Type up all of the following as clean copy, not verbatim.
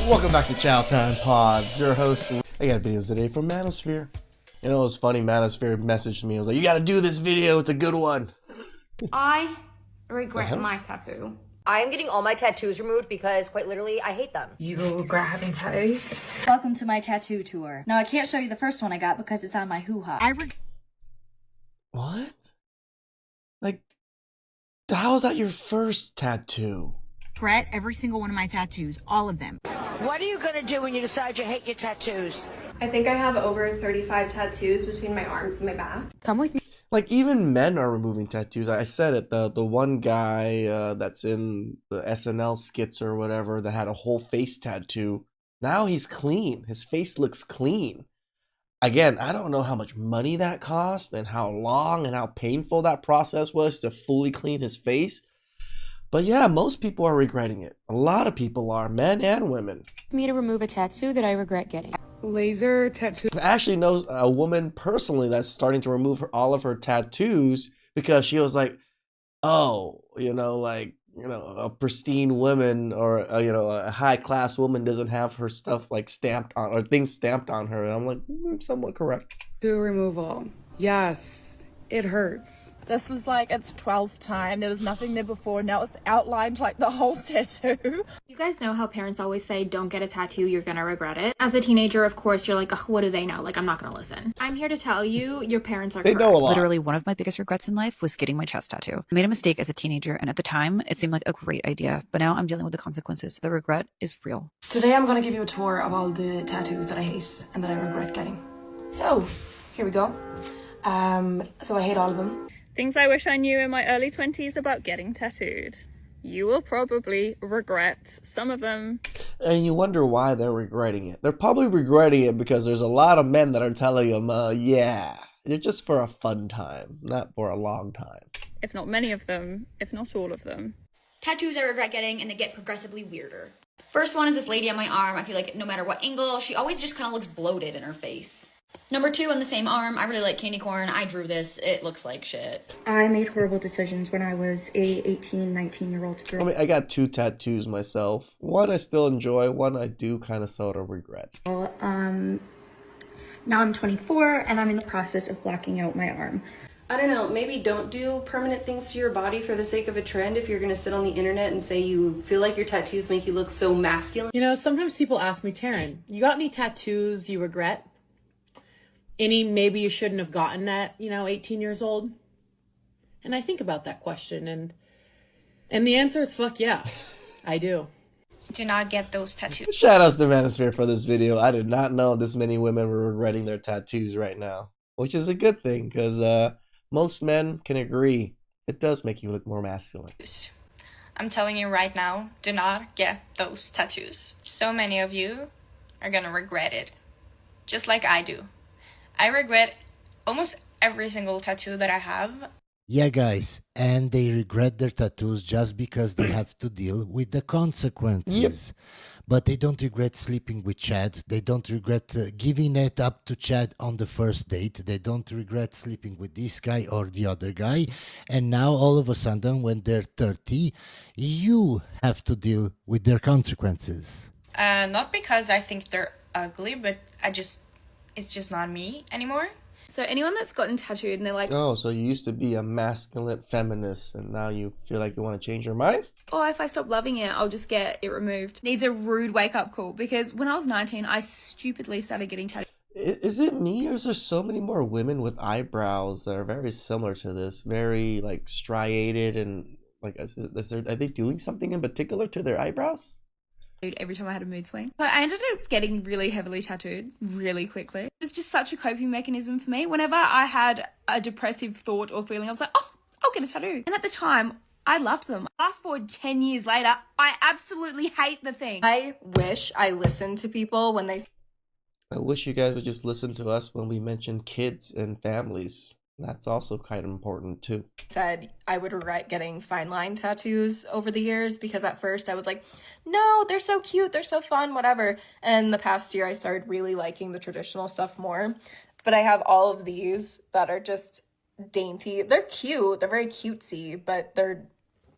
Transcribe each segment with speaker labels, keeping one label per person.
Speaker 1: Welcome back to CHOWTIME Pods. Your host. I got videos today from Manosphere. You know, it was funny. Manosphere messaged me. I was like, "You got to do this video. It's a good one."
Speaker 2: I regret my tattoo.
Speaker 3: I am getting all my tattoos removed because, quite literally, I hate them.
Speaker 4: You regret having tattoos?
Speaker 5: Welcome to my tattoo tour. Now, I can't show you the first one I got because it's on my hoo-ha.
Speaker 1: What? Like, how is that your first tattoo?
Speaker 5: Regret every single one of my tattoos, all of them.
Speaker 6: What are you gonna do when you decide you hate your tattoos?
Speaker 7: I think I have over 35 tattoos between my arms and my back.
Speaker 5: Come with me.
Speaker 1: Like, even men are removing tattoos. I said it. The one guy that's in the SNL skits or whatever that had a whole face tattoo. Now he's clean. His face looks clean. Again, I don't know how much money that cost and how long and how painful that process was to fully clean his face. But yeah, most people are regretting it. A lot of people are, men and women.
Speaker 8: Me to remove a tattoo that I regret getting.
Speaker 4: Laser tattoo.
Speaker 1: Ashley knows a woman personally that's starting to remove all of her tattoos because she was like, oh, a pristine woman or, a high-class woman doesn't have her stuff like stamped on or things stamped on her. And I'm like, somewhat correct.
Speaker 4: Tattoo removal. Yes, it hurts.
Speaker 9: This was like its 12th time. There was nothing there before. Now it's outlined like the whole tattoo.
Speaker 2: You guys know how parents always say, don't get a tattoo, you're gonna regret it. As a teenager, of course, you're like, what do they know? Like, I'm not gonna listen. I'm here to tell you, your parents are
Speaker 1: They
Speaker 2: correct.
Speaker 1: know a lot.
Speaker 8: Literally, one of my biggest regrets in life was getting my chest tattoo. I made a mistake as a teenager, and at the time, it seemed like a great idea. But now I'm dealing with the consequences. The regret is real.
Speaker 10: Today I'm gonna give you a tour of all the tattoos that I hate and that I regret getting. So, here we go. So I hate all of them.
Speaker 11: Things I wish I knew in my early 20s about getting tattooed. You will probably regret some of them.
Speaker 1: And you wonder why they're regretting it. They're probably regretting it because there's a lot of men that are telling them, yeah, you're just for a fun time, not for a long time.
Speaker 11: If not many of them, if not all of them.
Speaker 12: Tattoos I regret getting, and they get progressively weirder. First one is this lady on my arm. I feel like no matter what angle, she always just kind of looks bloated in her face. Number 2 on the same arm, I really like candy corn. I drew this. It looks like shit.
Speaker 5: I made horrible decisions when I was a 18, 19-year-old girl.
Speaker 1: I mean, I got 2 tattoos myself. One I still enjoy, one I do kind of sort of regret.
Speaker 5: Now I'm 24 and I'm in the process of blacking out my arm.
Speaker 7: I don't know, maybe don't do permanent things to your body for the sake of a trend if you're gonna sit on the internet and say you feel like your tattoos make you look so masculine.
Speaker 4: You know, sometimes people ask me, Taryn, you got any tattoos you regret? Any maybe you shouldn't have gotten at, 18 years old? And I think about that question and the answer is fuck yeah, I do.
Speaker 11: Do not get those tattoos.
Speaker 1: Shout outs to Manosphere for this video. I did not know this many women were regretting their tattoos right now, which is a good thing because most men can agree it does make you look more masculine.
Speaker 11: I'm telling you right now, do not get those tattoos. So many of you are gonna regret it. Just like I do. I regret almost every single tattoo that I have.
Speaker 13: Yeah, guys, and they regret their tattoos just because they have to deal with the consequences. Yep. But they don't regret sleeping with Chad. They don't regret giving it up to Chad on the first date. They don't regret sleeping with this guy or the other guy. And now, all of a sudden, when they're 30, you have to deal with their consequences.
Speaker 11: Not because I think they're ugly, but it's just not me anymore.
Speaker 2: So anyone that's gotten tattooed and they're like,
Speaker 1: oh, so you used to be a masculine feminist and now you feel like you want to change your mind?
Speaker 2: oh, if I stop loving it, I'll just get it removed. Needs a rude wake-up call because when I was 19, I stupidly started getting tattooed.
Speaker 1: Is it me or is there so many more women with eyebrows that are very similar to this? Very like striated and like, are they doing something in particular to their eyebrows?
Speaker 2: Every time I had a mood swing. But I ended up getting really heavily tattooed really quickly. It was just such a coping mechanism for me. Whenever I had a depressive thought or feeling, I was like, oh, I'll get a tattoo. And at the time, I loved them. Fast forward 10 years later, I absolutely hate the thing.
Speaker 7: I wish I listened to people when they...
Speaker 1: I wish you guys would just listen to us when we mention kids and families. That's also kind of important too.
Speaker 7: Said I would regret getting fine line tattoos over the years because at first I was like, no, they're so cute, they're so fun, whatever. And the past year I started really liking the traditional stuff more. But I have all of these that are just dainty. They're cute, they're very cutesy, but they're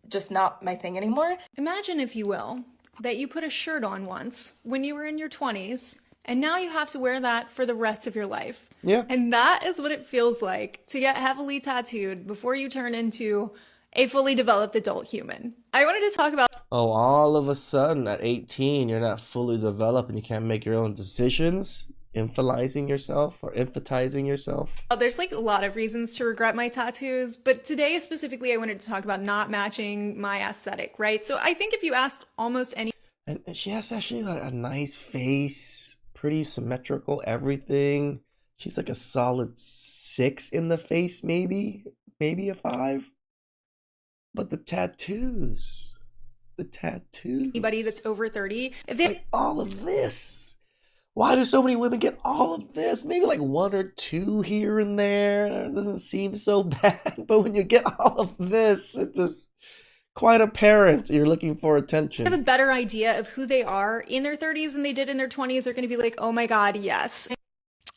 Speaker 7: just not my thing anymore.
Speaker 9: Imagine, if you will,
Speaker 14: that you put a shirt on once when you were in your 20s, and now you have to wear that for the rest of your life.
Speaker 1: Yeah.
Speaker 14: And that is what it feels like to get heavily tattooed before you turn into a fully developed adult human. I wanted to talk about
Speaker 1: all of a sudden at 18, you're not fully developed and you can't make your own decisions, emphasizing yourself.
Speaker 14: There's like a lot of reasons to regret my tattoos, but today specifically I wanted to talk about not matching my aesthetic, right? So I think if you asked almost any...
Speaker 1: And she has actually like a nice face, pretty symmetrical, everything. She's like a solid 6 in the face, maybe a 5. But the tattoos.
Speaker 14: Anybody that's over 30, if they
Speaker 1: like all of this. Why do so many women get all of this? Maybe like 1 or 2 here and there. It doesn't seem so bad. But when you get all of this, it's just quite apparent you're looking for attention.
Speaker 14: have a better idea of who they are in their 30s than they did in their 20s, they're going to be like, oh my God, yes.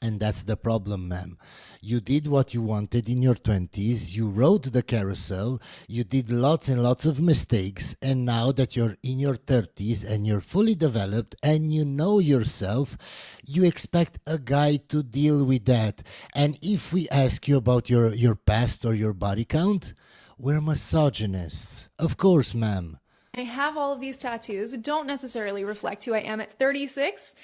Speaker 13: And that's the problem, ma'am. You did what you wanted in your 20s, you rode the carousel, you did lots and lots of mistakes, and now that you're in your 30s and you're fully developed and you know yourself, you expect a guy to deal with that. And if we ask you about your past or your body count, we're misogynists. Of course, ma'am.
Speaker 14: I have all of these tattoos that don't necessarily reflect who I am at 36.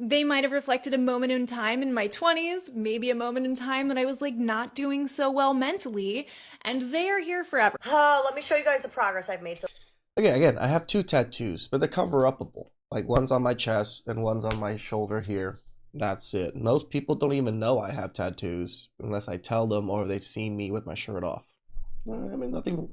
Speaker 14: They might have reflected a moment in time in my 20s, maybe a moment in time that I was like not doing so well mentally, and they are here forever.
Speaker 3: Let me show you guys the progress I've made.
Speaker 1: Again, I have 2 tattoos, but they're cover-upable. Like one's on my chest and one's on my shoulder here. That's it. Most people don't even know I have tattoos unless I tell them or they've seen me with my shirt off. I mean, nothing.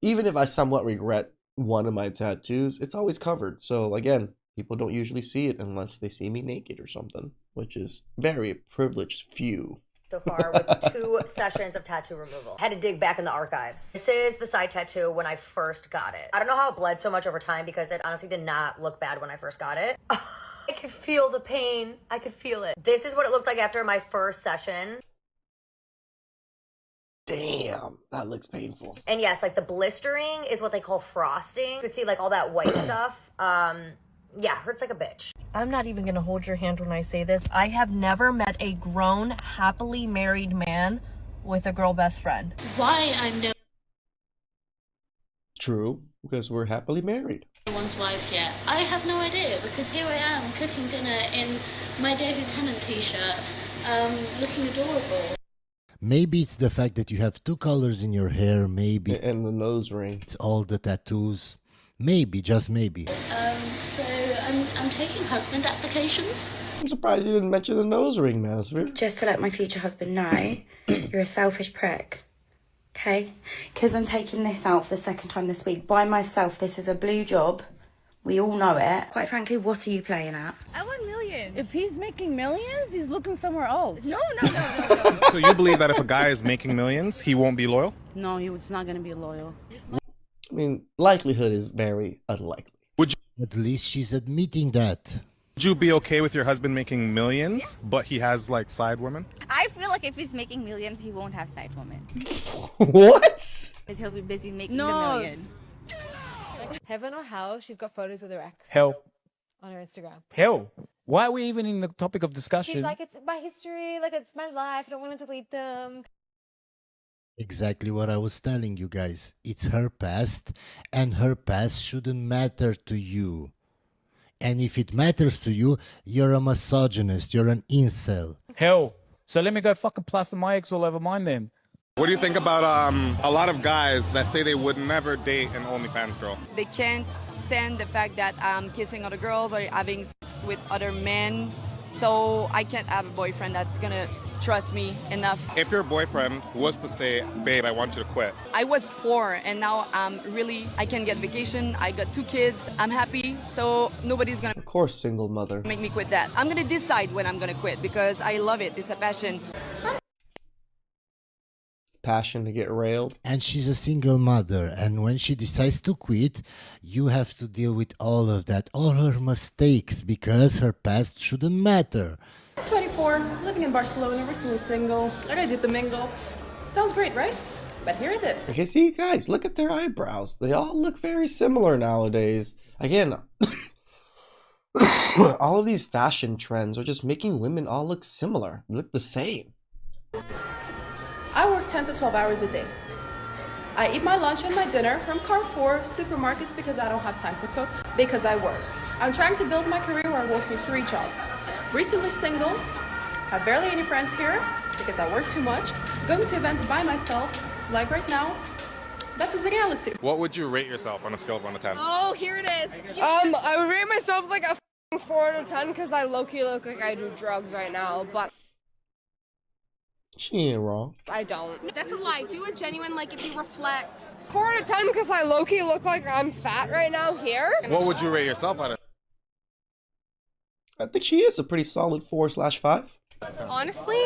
Speaker 1: Even if I somewhat regret one of my tattoos, it's always covered. So again, people don't usually see it unless they see me naked or something, which is very privileged few.
Speaker 3: So far with 2 sessions of tattoo removal. Had to dig back in the archives. This is the side tattoo when I first got it. I don't know how it bled so much over time because it honestly did not look bad when I first got it. I could feel the pain. I could feel it. This is what it looked like after my first session.
Speaker 1: Damn, that looks painful.
Speaker 3: And yes, like the blistering is what they call frosting. You could see like all that white stuff. Yeah, hurts like a bitch.
Speaker 15: I'm not even gonna hold your hand when I say this. I have never met a grown, happily married man with a girl best friend.
Speaker 16: Why I'm no
Speaker 1: True, because we're happily married.
Speaker 16: one's wife yet. I have no idea because here I am cooking dinner in my David Tennant t-shirt, looking adorable.
Speaker 13: Maybe it's the fact that you have 2 colors in your hair, maybe.
Speaker 1: And the nose ring.
Speaker 13: It's all the tattoos. Maybe, just maybe.
Speaker 16: So I'm taking husband applications.
Speaker 1: I'm surprised you didn't mention the nose ring, Manisford.
Speaker 17: Just to let my future husband know, you're a selfish prick. Okay? Because I'm taking this out for the second time this week by myself. This is a blue job. We all know it. Quite frankly, what are you playing at?
Speaker 18: I want millions. If he's making millions, he's looking somewhere else. No.
Speaker 19: So you believe that if a guy is making millions, he won't be loyal?
Speaker 18: No, he's not going to be loyal.
Speaker 1: I mean, likelihood is very unlikely.
Speaker 13: At least she's admitting that.
Speaker 19: Would you be okay with your husband making millions, but he has like side women?
Speaker 20: I feel like if he's making millions, he won't have side women.
Speaker 1: What?
Speaker 20: Because he'll be busy making the million.
Speaker 21: Heaven or hell, she's got photos with her ex.
Speaker 22: Hell.
Speaker 21: On her Instagram.
Speaker 22: Hell. Why are we even in the topic of discussion?
Speaker 21: She's like, it's my history, like it's my life, I don't want to delete them.
Speaker 13: Exactly what I was telling you guys. It's her past, and her past shouldn't matter to you. And if it matters to you, you're a misogynist, you're an incel.
Speaker 22: Hell. So let me go fucking plaster my ex all over mine then.
Speaker 19: What do you think about a lot of guys that say they would never date an OnlyFans girl?
Speaker 23: They can't stand the fact that I'm kissing other girls or having sex with other men. So I can't have a boyfriend that's gonna trust me enough.
Speaker 19: If your boyfriend was to say, babe, I want you to quit.
Speaker 23: I was poor and now I can get vacation. I got 2 kids. I'm happy. So nobody's gonna,
Speaker 1: Of course, single mother.
Speaker 23: make me quit that. I'm gonna decide when I'm gonna quit because I love it. It's a passion.
Speaker 1: Passion to get railed.
Speaker 13: And she's a single mother, and when she decides to quit, you have to deal with all of that, all her mistakes, because her past shouldn't matter.
Speaker 24: 24, living in Barcelona, recently single. I gotta do the mingle. Sounds great, right? But here it is.
Speaker 1: Okay, see, guys, look at their eyebrows. They all look very similar nowadays. Again, all of these fashion trends are just making women all look similar, look the same.
Speaker 24: I work 10 to 12 hours a day. I eat my lunch and my dinner from Carrefour, supermarkets because I don't have time to cook, because I work. I'm trying to build my career where I work with 3 jobs. Recently single, have barely any friends here because I work too much, going to events by myself, like right now. That is the reality.
Speaker 19: What would you rate yourself on a scale of 1 to 10?
Speaker 21: Oh, here it is. I would rate myself like a 4 out of 10 because I low-key look like I do drugs right now, but
Speaker 1: She ain't wrong.
Speaker 21: I don't. That's a lie. Do a genuine, like, if you reflect. 4 out of 10 because I low-key look like I'm fat right now here.
Speaker 19: What would you rate yourself out of?
Speaker 1: I think she is a pretty solid 4/5.
Speaker 21: Honestly,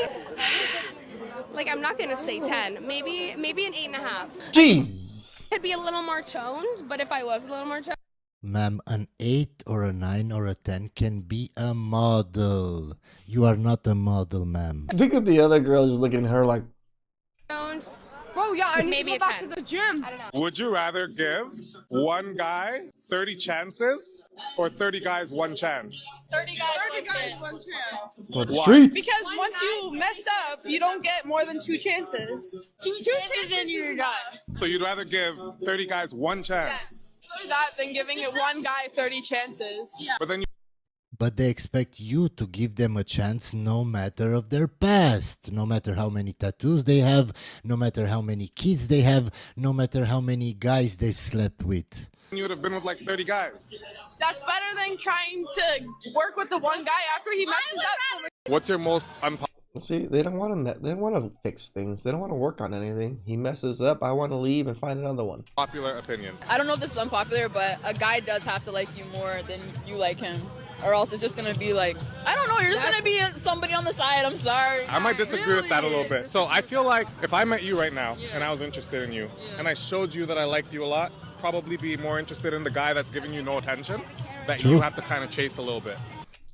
Speaker 21: like, I'm not gonna say 10. Maybe an 8.5.
Speaker 1: Jeez.
Speaker 21: Could be a little more toned, but if I was a little more toned.
Speaker 13: Ma'am, an 8 or a 9 or a 10 can be a model. You are not a model, ma'am.
Speaker 1: I think that the other girl is looking at her like,
Speaker 21: Bro, yeah, I need Maybe to go a back 10. to the gym. I don't know.
Speaker 19: Would you rather give one guy 30 chances or 30 guys one chance?
Speaker 21: 30 guys, one chance.
Speaker 1: for the streets.
Speaker 9: Because once you mess up, you don't get more than 2 chances. Two chances and you're done.
Speaker 19: So you'd rather give 30 guys one chance?
Speaker 9: Rather that than giving it one guy 30 chances.
Speaker 19: But then
Speaker 13: But they expect you to give them a chance no matter of their past, no matter how many tattoos they have, no matter how many kids they have, no matter how many guys they've slept with.
Speaker 19: you would have been with like 30 guys.
Speaker 9: That's better than trying to work with the one guy after he messes up so much.
Speaker 19: What's your most unpopular?
Speaker 1: See, they don't want to. They don't want to fix things. They don't want to work on anything. He messes up. I want to leave and find another one.
Speaker 19: Popular opinion.
Speaker 6: I don't know if this is unpopular, but a guy does have to like you more than you like him. Or else it's just gonna be like, I don't know, you're just gonna be somebody on the side, I'm sorry.
Speaker 19: I might disagree with that a little bit. So I feel like if I met you right now and I was interested in you and I showed you that I liked you a lot, probably be more interested in the guy that's giving you no attention, that you have to kind of chase a little bit.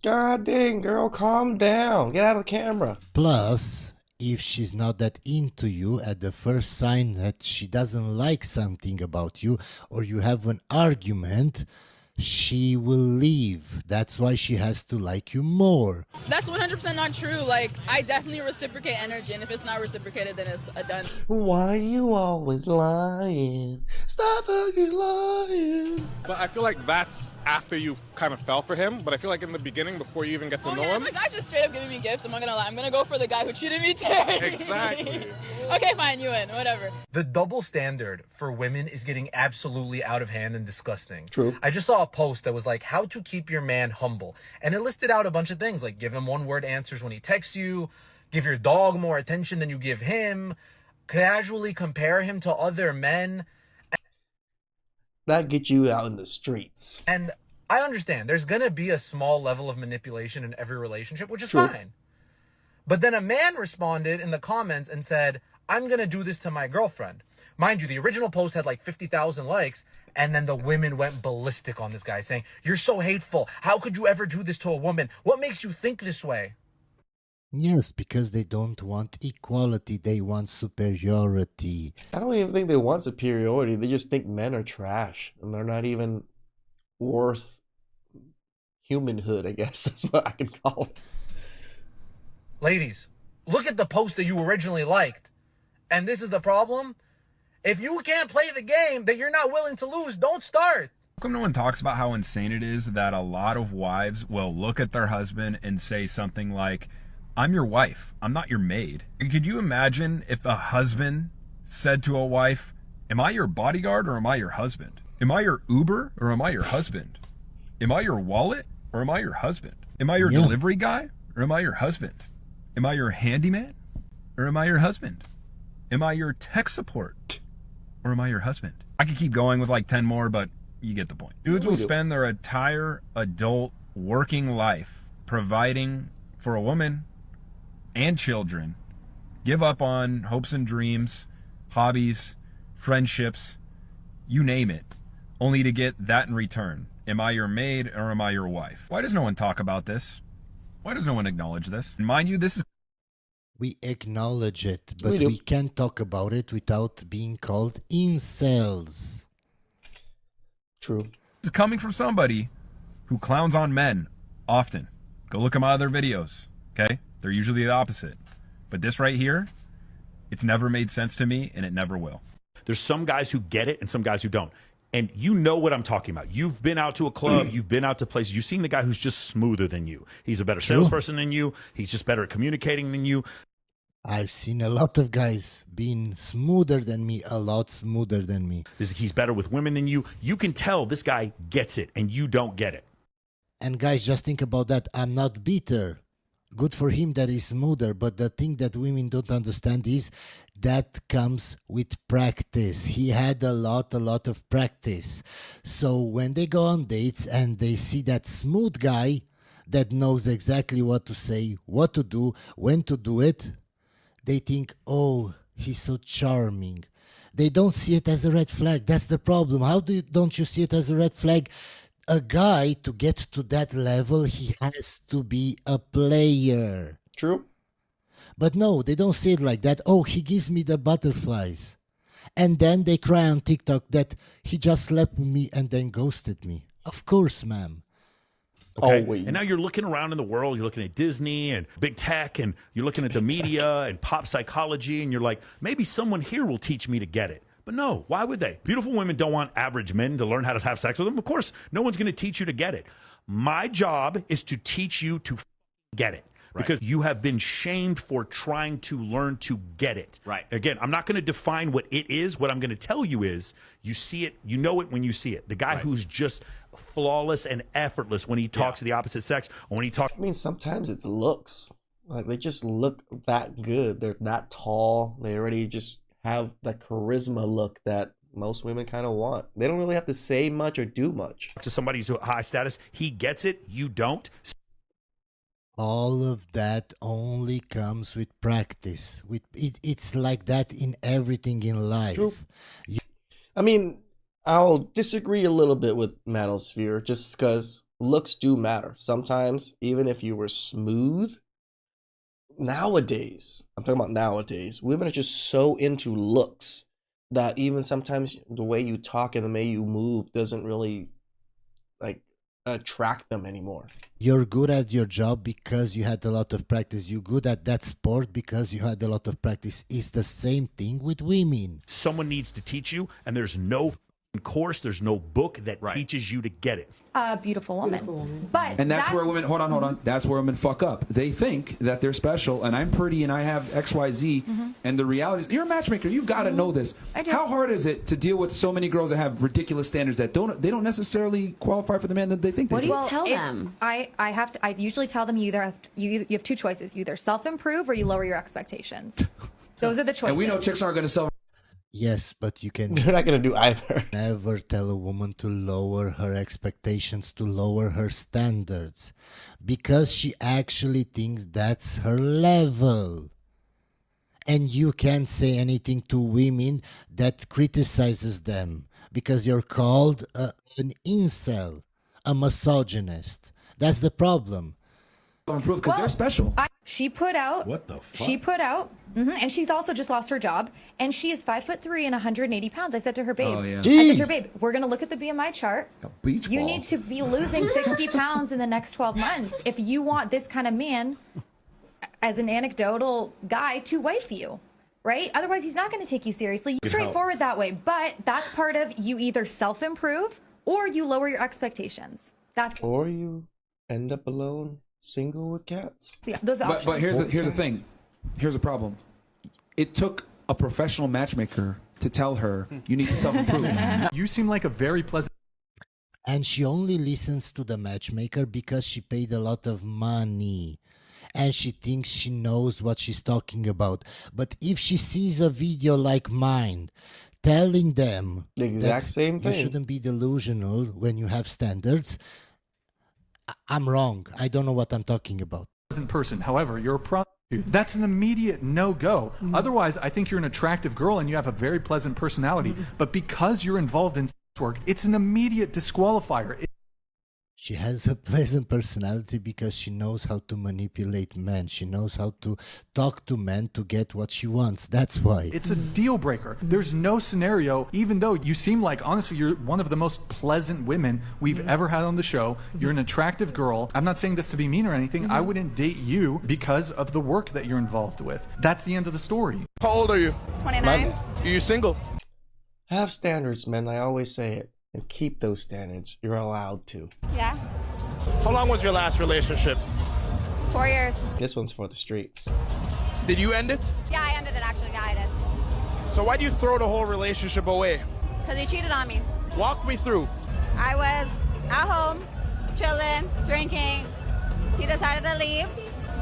Speaker 1: God dang, girl, calm down. Get out of the camera.
Speaker 13: Plus, if she's not that into you at the first sign that she doesn't like something about you or you have an argument, she will leave. That's why she has to like you more.
Speaker 6: That's 100% not true. Like, I definitely reciprocate energy, and if it's not reciprocated, then it's a done.
Speaker 1: Why you always lying? Stop fucking lying.
Speaker 19: But I feel like that's after you kind of fell for him. But I feel like in the beginning, before you even get to know
Speaker 6: If
Speaker 19: him.
Speaker 6: a guy's just straight up giving me gifts, I'm not gonna lie. I'm gonna go for the guy who treated me terribly.
Speaker 19: Exactly.
Speaker 6: Okay, fine, you win. Whatever.
Speaker 8: The double standard for women is getting absolutely out of hand and disgusting.
Speaker 1: True.
Speaker 8: I just saw a post that was like, how to keep your man humble. And it listed out a bunch of things, like give him one-word answers when he texts you, give your dog more attention than you give him, casually compare him to other men.
Speaker 1: That gets you out in the streets.
Speaker 8: And I understand there's going to be a small level of manipulation in every relationship, which is
Speaker 1: True.
Speaker 8: fine. But then a man responded in the comments and said, I'm going to do this to my girlfriend. Mind you, the original post had like 50,000 likes, and then the women went ballistic on this guy saying, you're so hateful. How could you ever do this to a woman? What makes you think this way?
Speaker 13: Yes, because they don't want equality, they want superiority.
Speaker 1: I don't even think they want superiority. They just think men are trash and they're not even worth humanhood, I guess. That's what I can call it.
Speaker 8: Ladies, look at the post that you originally liked. And this is the problem. If you can't play the game that you're not willing to lose, don't start.
Speaker 10: How come no one talks about how insane it is that a lot of wives will look at their husband and say something like, I'm your wife, I'm not your maid? And could you imagine if a husband said to a wife, am I your bodyguard or am I your husband? Am I your Uber or am I your husband? Am I your wallet or am I your husband? Am I your delivery guy or am I your husband? Am I your handyman or am I your husband? Am I your tech support or am I your husband? I could keep going with like 10 more, but you get the point. Dudes will spend their entire adult working life providing for a woman and children, give up on hopes and dreams, hobbies, friendships, you name it, only to get that in return. Am I your maid or am I your wife? Why does no one talk about this? Why does no one acknowledge this? And mind you, this is...
Speaker 13: We acknowledge it, but we can't talk about it without being called incels.
Speaker 1: True.
Speaker 10: It's coming from somebody who clowns on men often. Go look at my other videos, okay? They're usually the opposite. But this right here, it's never made sense to me, and it never will.
Speaker 4: There's some guys who get it and some guys who don't. And you know what I'm talking about. You've been out to a club. You've been out to places. You've seen the guy who's just smoother than you. He's a better salesperson than you. He's just better at communicating than you.
Speaker 13: I've seen a lot of guys being smoother than me, a lot smoother than me.
Speaker 4: He's better with women than you. You can tell this guy gets it and you don't get it.
Speaker 13: And guys, just think about that. I'm not bitter. Good for him that he's smoother, but the thing that women don't understand is that comes with practice. He had a lot of practice. So when they go on dates and they see that smooth guy that knows exactly what to say, what to do, when to do it, they think, oh, he's so charming. They don't see it as a red flag. That's the problem. How don't you see it as a red flag? A guy, to get to that level, he has to be a player.
Speaker 1: True.
Speaker 13: But no, they don't say it like that. Oh, he gives me the butterflies. And then they cry on TikTok that he just slept with me and then ghosted me. Of course, ma'am.
Speaker 4: Okay? And now you're looking around in the world, you're looking at Disney and big tech, and you're looking at the media and pop psychology, and you're like, maybe someone here will teach me to get it. But no, why would they? Beautiful women don't want average men to learn how to have sex with them. Of course, no one's going to teach you to get it. My job is to teach you to get it. Because you have been shamed for trying to learn to get it.
Speaker 5: Right.
Speaker 4: Again, I'm not going to define what it is. What I'm going to tell you is you see it, you know it when you see it. The guy who's just flawless and effortless when he talks to the opposite sex, or when he talks.
Speaker 1: I mean, sometimes it's looks. Like, they just look that good. They're that tall. They already just have the charisma look that most women kind of want. They don't really have to say much or do much.
Speaker 4: To somebody who's high status, he gets it, you don't.
Speaker 13: All of that only comes with practice. It's like that in everything in life.
Speaker 1: True. I mean, I'll disagree a little bit with Manosphere just because looks do matter. Sometimes, even if you were smooth, nowadays, I'm talking about nowadays, women are just so into looks that even sometimes the way you talk and the way you move doesn't really like attract them anymore.
Speaker 13: You're good at your job because you had a lot of practice. You're good at that sport because you had a lot of practice. It's the same thing with women.
Speaker 4: Someone needs to teach you, and there's no course, there's no book that teaches you to get it.
Speaker 11: A beautiful woman. But
Speaker 12: and that's where women, hold on. That's where women fuck up. They think that they're special and I'm pretty and I have XYZ. And the reality is, you're a matchmaker. You've got to know this.
Speaker 11: I do.
Speaker 12: How hard is it to deal with so many girls that have ridiculous standards that they don't necessarily qualify for the man that they think they do?
Speaker 11: What do you tell them? I usually tell them you have two choices. You either self-improve or you lower your expectations. Those are the choices.
Speaker 12: And we know chicks aren't going to self.
Speaker 13: Yes, but you can.
Speaker 1: They're not going to do either.
Speaker 13: Never tell a woman to lower her expectations, to lower her standards, because she actually thinks that's her level. And you can't say anything to women that criticizes them because you're called an incel, a misogynist. That's the problem.
Speaker 12: Improve because they're special.
Speaker 11: She put out.
Speaker 12: What the fuck?
Speaker 11: She put out, and she's also just lost her job, and she is 5'3" and 180 pounds. I said to her, babe,
Speaker 12: Oh, yeah.
Speaker 11: I said to her,
Speaker 12: Jeez.
Speaker 11: babe, we're gonna look at the BMI chart.
Speaker 12: Beach
Speaker 11: You
Speaker 12: ball.
Speaker 11: need to be losing 60 pounds in the next 12 months if you want this kind of man, as an anecdotal guy, to wife you, right? Otherwise, he's not going to take you seriously.
Speaker 1: Good
Speaker 11: Straightforward that way, but that's part of you either self-improve or you lower your expectations. That's
Speaker 1: Or you end up alone, single with cats.
Speaker 11: yeah, those are
Speaker 12: But here's the thing. Here's a problem. It took a professional matchmaker to tell her you need to self-improve.
Speaker 25: You seem like a very pleasant.
Speaker 13: And she only listens to the matchmaker because she paid a lot of money. And she thinks she knows what she's talking about. But if she sees a video like mine telling them
Speaker 1: the exact same thing,
Speaker 13: you shouldn't be delusional when you have standards, I'm wrong. I don't know what I'm talking about.
Speaker 25: Person. However, you're a prostitute. That's an immediate no-go. Otherwise, I think you're an attractive girl and you have a very pleasant personality. But because you're involved in sex work, it's an immediate disqualifier.
Speaker 13: She has a pleasant personality because she knows how to manipulate men. She knows how to talk to men to get what she wants. That's why.
Speaker 25: It's a deal breaker. There's no scenario, even though you seem like, honestly, you're one of the most pleasant women we've ever had on the show. You're an attractive girl. I'm not saying this to be mean or anything. I wouldn't date you because of the work that you're involved with. That's the end of the story.
Speaker 2: How old are you?
Speaker 20: 29.
Speaker 2: Are you single?
Speaker 1: Have standards, men. I always say it. And keep those standards. You're allowed to.
Speaker 20: Yeah.
Speaker 2: How long was your last relationship?
Speaker 20: 4 years.
Speaker 1: This one's for the streets.
Speaker 2: Did you end it?
Speaker 20: Yeah, I ended it actually. Yeah, I did.
Speaker 2: So why do you throw the whole relationship away?
Speaker 20: Because he cheated on me.
Speaker 2: Walk me through.
Speaker 20: I was at home, chilling, drinking. He decided to leave.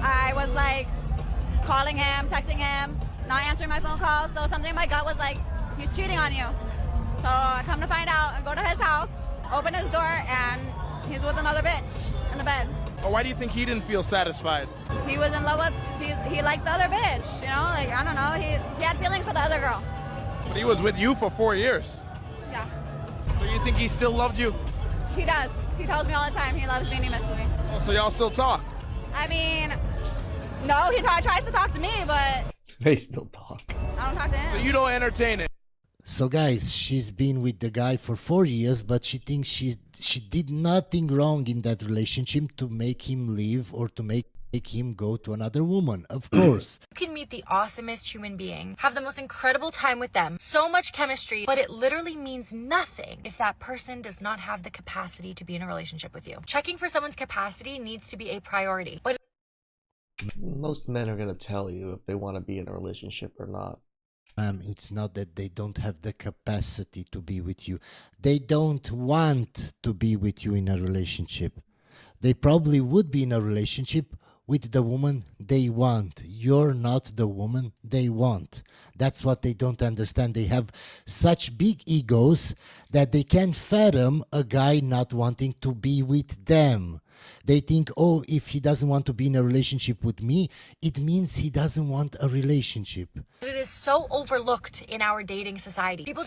Speaker 20: I was like calling him, texting him, not answering my phone calls. So something in my gut was like, he's cheating on you. So I come to find out, I go to his house, open his door, and he's with another bitch in the bed.
Speaker 2: Or why do you think he didn't feel satisfied?
Speaker 20: He was in love with, he liked the other bitch, you know? Like, I don't know, he had feelings for the other girl.
Speaker 2: But he was with you for 4 years.
Speaker 20: Yeah.
Speaker 2: So you think he still loved you?
Speaker 20: He does. He tells me all the time he loves me and he misses me.
Speaker 2: Oh, so y'all still talk?
Speaker 20: I mean, no, he tries to talk to me, but
Speaker 1: They still talk.
Speaker 20: I don't talk to him.
Speaker 2: So you don't entertain it?
Speaker 13: So guys, she's been with the guy for 4 years, but she thinks she did nothing wrong in that relationship to make him leave or to make him go to another woman. Of course.
Speaker 3: You can meet the awesomest human being, have the most incredible time with them, so much chemistry, but it literally means nothing if that person does not have the capacity to be in a relationship with you. Checking for someone's capacity needs to be a priority. But
Speaker 1: Most men are going to tell you if they want to be in a relationship or not.
Speaker 13: It's not that they don't have the capacity to be with you. They don't want to be with you in a relationship. They probably would be in a relationship with the woman they want. You're not the woman they want. That's what they don't understand. They have such big egos that they can't fathom a guy not wanting to be with them. They think, oh, if he doesn't want to be in a relationship with me, it means he doesn't want a relationship.
Speaker 3: it is so overlooked in our dating society. People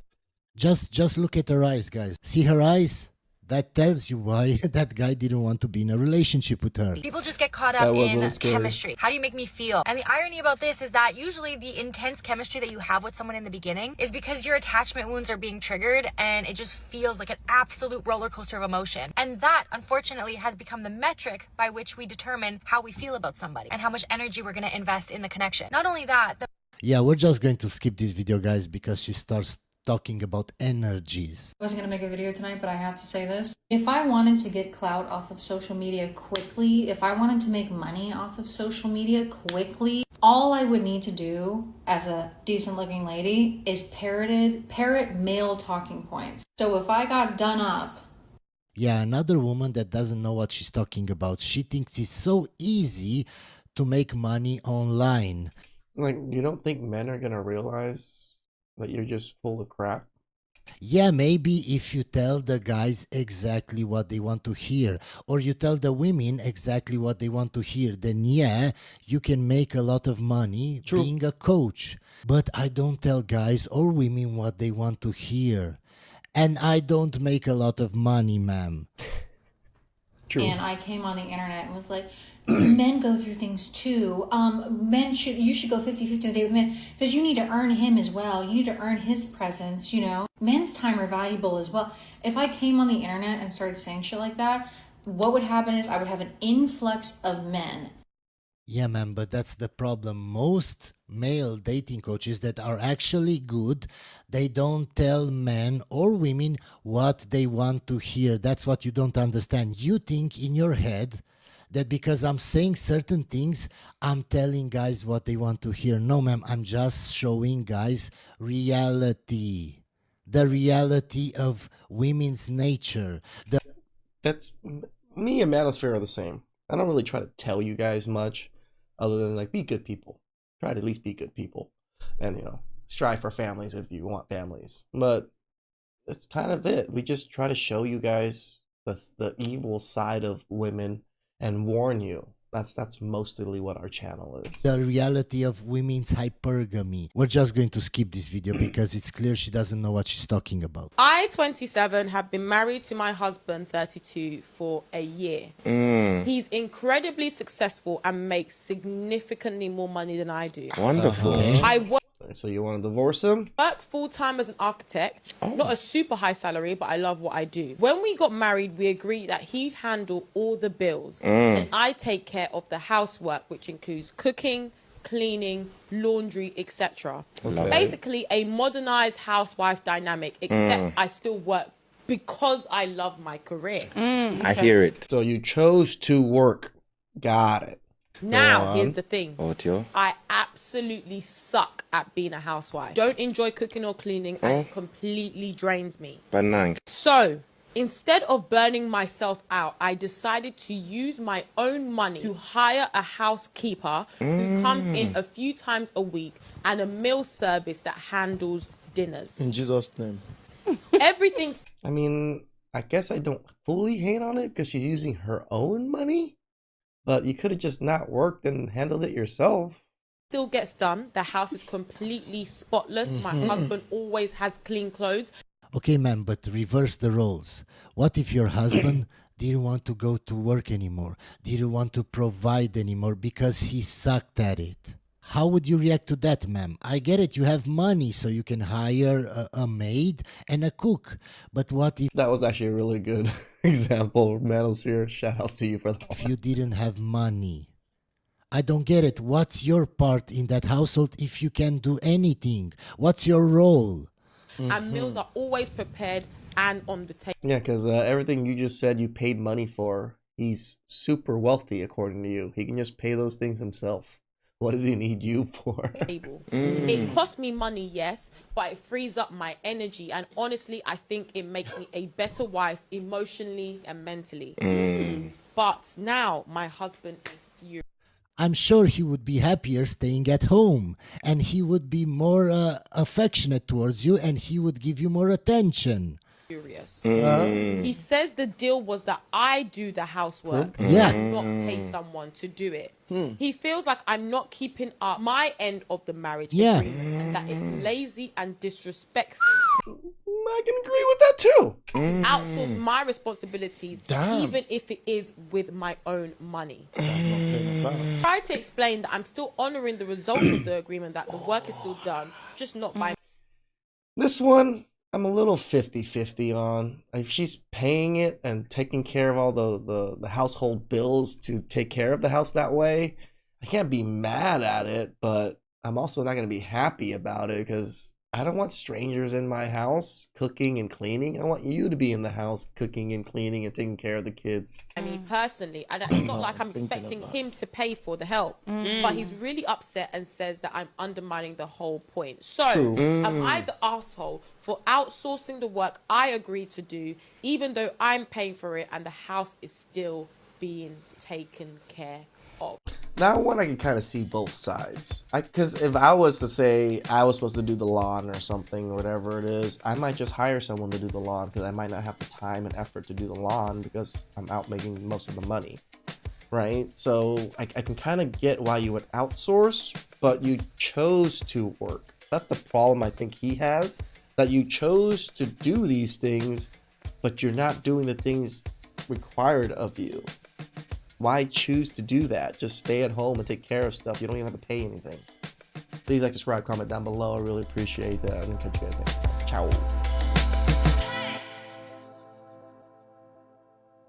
Speaker 13: Just look at her eyes, guys. See her eyes? That tells you why that guy didn't want to be in a relationship with her.
Speaker 3: People just get caught up in chemistry. How do you make me feel? And the irony about this is that usually the intense chemistry that you have with someone in the beginning is because your attachment wounds are being triggered and it just feels like an absolute roller coaster of emotion. And that, unfortunately, has become the metric by which we determine how we feel about somebody and how much energy we're going to invest in the connection. Not only that,
Speaker 13: Yeah, we're just going to skip this video, guys, because she starts talking about energies.
Speaker 5: I wasn't going to make a video tonight, but I have to say this. If I wanted to get clout off of social media quickly, if I wanted to make money off of social media quickly, all I would need to do as a decent looking lady is parrot male talking points. So if I got done up,
Speaker 13: Yeah, another woman that doesn't know what she's talking about. She thinks it's so easy to make money online.
Speaker 1: Like, you don't think men are going to realize that you're just full of crap?
Speaker 13: Yeah, maybe if you tell the guys exactly what they want to hear, or you tell the women exactly what they want to hear, then yeah, you can make a lot of money being a coach. But I don't tell guys or women what they want to hear. And I don't make a lot of money, ma'am.
Speaker 5: and I came on the internet and was like, men go through things too. You should go 50-50 on a date with men because you need to earn him as well. You need to earn his presence, you know. Men's time are valuable as well. If I came on the internet and started saying shit like that, what would happen is I would have an influx of men.
Speaker 13: Yeah, man, but that's the problem. Most male dating coaches that are actually good, they don't tell men or women what they want to hear. That's what you don't understand. You think in your head that because I'm saying certain things, I'm telling guys what they want to hear. No, ma'am, I'm just showing guys reality. The reality of women's nature.
Speaker 1: That's me and Manosphere are the same. I don't really try to tell you guys much other than like be good people. Try to at least be good people. And, you know, strive for families if you want families. But that's kind of it. We just try to show you guys the evil side of women and warn you That's mostly what our channel is.
Speaker 13: The reality of women's hypergamy. We're just going to skip this video because it's clear she doesn't know what she's talking about.
Speaker 24: I, 27, have been married to my husband, 32, for a year. He's incredibly successful and makes significantly more money than I do.
Speaker 7: Wonderful.
Speaker 24: I work
Speaker 1: So you want to divorce him?
Speaker 24: full-time as an architect, not a super high salary, but I love what I do. When we got married, we agreed that he'd handle all the bills and I take care of the housework, which includes cooking, cleaning, laundry, etc.
Speaker 7: Okay.
Speaker 24: Basically a modernized housewife dynamic, except I still work because I love my career.
Speaker 7: I hear it.
Speaker 1: So you chose to work. Got it.
Speaker 24: Now, here's the thing.
Speaker 7: Otio.
Speaker 24: I absolutely suck at being a housewife. Don't enjoy cooking or cleaning, and it completely drains me.
Speaker 7: Banang.
Speaker 24: So, instead of burning myself out, I decided to use my own money to hire a housekeeper who comes in a few times a week and a meal service that handles dinners.
Speaker 14: In Jesus' name.
Speaker 24: Everything's
Speaker 1: I mean, I guess I don't fully hate on it because she's using her own money. But you could have just not worked and handled it yourself.
Speaker 24: still gets done. The house is completely spotless. My husband always has clean clothes.
Speaker 13: Okay, ma'am, but reverse the roles. What if your husband didn't want to go to work anymore, didn't want to provide anymore because he sucked at it? How would you react to that, ma'am? I get it, you have money, so you can hire a maid and a cook. But what if...
Speaker 1: That was actually a really good example, Manosphere. Shout out to you for that.
Speaker 13: If you didn't have money? I don't get it. What's your part in that household if you can do anything? What's your role?
Speaker 24: And meals are always prepared and on the table.
Speaker 1: Yeah, because everything you just said you paid money for, he's super wealthy according to you. He can just pay those things himself. What does he need you for?
Speaker 24: It costs me money, yes, but it frees up my energy. And honestly, I think it makes me a better wife emotionally and mentally. But now my husband is furious.
Speaker 13: I'm sure he would be happier staying at home, and he would be more affectionate towards you, and he would give you more attention.
Speaker 24: He says the deal was that I do the housework,
Speaker 13: Yeah.
Speaker 24: and not pay someone to do it. He feels like I'm not keeping up my end of the marriage agreement, and that it's lazy and disrespectful.
Speaker 1: I can agree with that too.
Speaker 24: Outsource my responsibilities, even if it is with my own money. Try to explain that I'm still honoring the results of the agreement, that the work is still done, just not by.
Speaker 1: This one, I'm a little 50-50 on. If she's paying it and taking care of all the household bills to take care of the house that way, I can't be mad at it, but I'm also not going to be happy about it because I don't want strangers in my house cooking and cleaning. I want you to be in the house cooking and cleaning and taking care of the kids.
Speaker 24: I mean, personally, and it's not like I'm expecting him to pay for the help, but he's really upset and says that I'm undermining the whole point. So, am I the asshole for outsourcing the work I agreed to do, even though I'm paying for it and the house is still being taken care of?
Speaker 1: Now, one, I can kind of see both sides. Because if I was to say I was supposed to do the lawn or something, whatever it is, I might just hire someone to do the lawn because I might not have the time and effort to do the lawn because I'm out making most of the money, right? So I can kind of get why you would outsource, but you chose to work. That's the problem I think he has, that you chose to do these things, but you're not doing the things required of you. Why choose to do that? Just stay at home and take care of stuff. You don't even have to pay anything. Please like, subscribe, comment down below. I really appreciate that. I'm gonna catch you guys next time. Ciao.